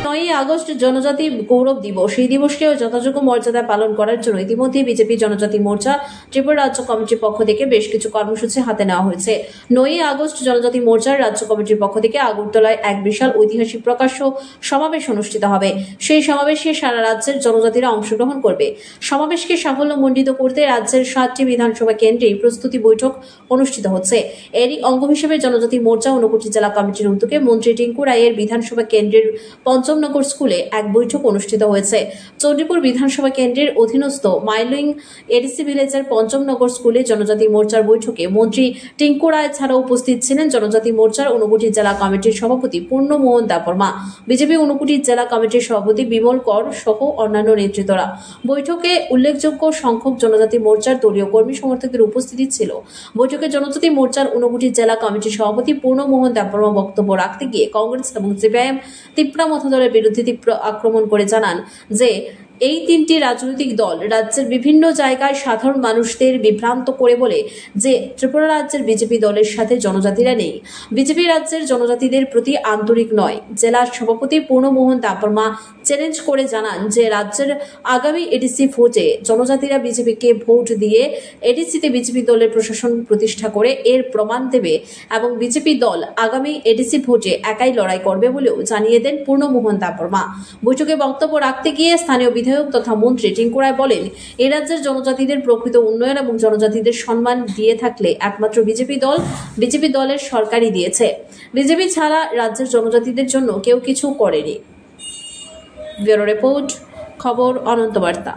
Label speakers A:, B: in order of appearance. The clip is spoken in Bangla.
A: 9ই আগস্ট জনজাতি গৌরব দিবস। এই দিবসকেও যথাযোগ্য মর্যাদা পালন করার জন্য ইতিমধ্যে বিজেপি জনজাতি মোর্চা ত্রিপুরা রাজ্য কমিটির পক্ষ থেকে বেশ কিছু কর্মসূচি হাতে নেওয়া হয়েছে। 9ই আগস্ট জনজাতি মোর্চার রাজ্য কমিটির পক্ষ থেকে আগরতলায় এক বিশাল ঐতিহাসিক প্রকাশ্য সমাবেশ অনুষ্ঠিত হবে। সেই সমাবেশে সারা রাজ্যের জনজাতিরা অংশগ্রহণ করবে। সমাবেশকে সাফল্যমণ্ডিত করতে রাজ্যের 7টি বিধানসভা কেন্দ্রে প্রস্তুতি বৈঠক অনুষ্ঠিত হচ্ছে। এরই অঙ্গ হিসেবে জনজাতি মোর্চা ঊনকোটি জেলা কমিটির উদ্যোগে মন্ত্রী টিঙ্কু রায়ের বিধানসভা কেন্দ্রের পঞ্চমনগর স্কুলে এক বৈঠক অনুষ্ঠিত হয়েছে। চণ্ডীপুর বিধানসভা কেন্দ্রের অধীনস্থ মাইলিং এডিসি ভিলেজের পঞ্চমনগর স্কুলে জনজাতি মোর্চার বৈঠকে মন্ত্রী টিঙ্কু রায় ছাড়াও উপস্থিত ছিলেন জনজাতি মোর্চার ঊনকোটি জেলা কমিটির সভাপতি পূর্ণমোহন দেববর্মা, বিজেপি ঊনকোটি জেলা কমিটির সভাপতি বিমল কর সহ অন্যান্য নেতৃত্বরা। বৈঠকে উল্লেখযোগ্য সংখ্যক জনজাতি মোর্চার দলীয় কর্মী সমর্থকদের উপস্থিতি ছিল। বৈঠকে জনজাতি মোর্চার ঊনকোটি জেলা কমিটির সভাপতি পূর্ণমোহন দেববর্মা বক্তব্য রাখতে গিয়ে কংগ্রেস এবং সিপিআইএম ত্রিপুরা মতদলের বিরুদ্ধে তীব্র আক্রমণ করে জানান যে এই তিনটি রাজনৈতিক দল রাজ্যের বিভিন্ন জায়গায় সাধারণ মানুষদের বিভ্রান্ত করে বলে যে ত্রিপুরা রাজ্যের বিজেপি দলের সাথে জনজাতিরা নেই, বিজেপি রাজ্যের জনজাতিদের প্রতি আন্তরিক নয়। জেলা সভাপতি পূর্ণমোহন দেববর্মা চ্যালেঞ্জ করে জানান যে রাজ্যের আগামী এডিসি ভোটে জনজাতিরা বিজেপিকে ভোট দিয়ে এডিসিতে বিজেপি দলের প্রশাসন প্রতিষ্ঠা করে এর প্রমাণ দেবে এবং বিজেপি দল আগামী এডিসি ভোটে একাই লড়াই করবে বলেও জানিয়ে দেন পূর্ণমোহন দেববর্মা। বৈঠকে বক্তব্য রাখতে গিয়ে স্থানীয় বিধায়ক তথা মন্ত্রী টিঙ্কু রায় বলেন, এই রাজ্যের জনজাতিদের প্রকৃত উন্নয়ন এবং জনজাতিদের সম্মান দিয়ে থাকলে একমাত্র বিজেপি দলের সরকারই দিয়েছে। বিজেপি ছাড়া রাজ্যের জনজাতিদের জন্য কেউ কিছু করেনি। ব্যুরো রিপোর্ট, খবর অনন্ত বার্তা।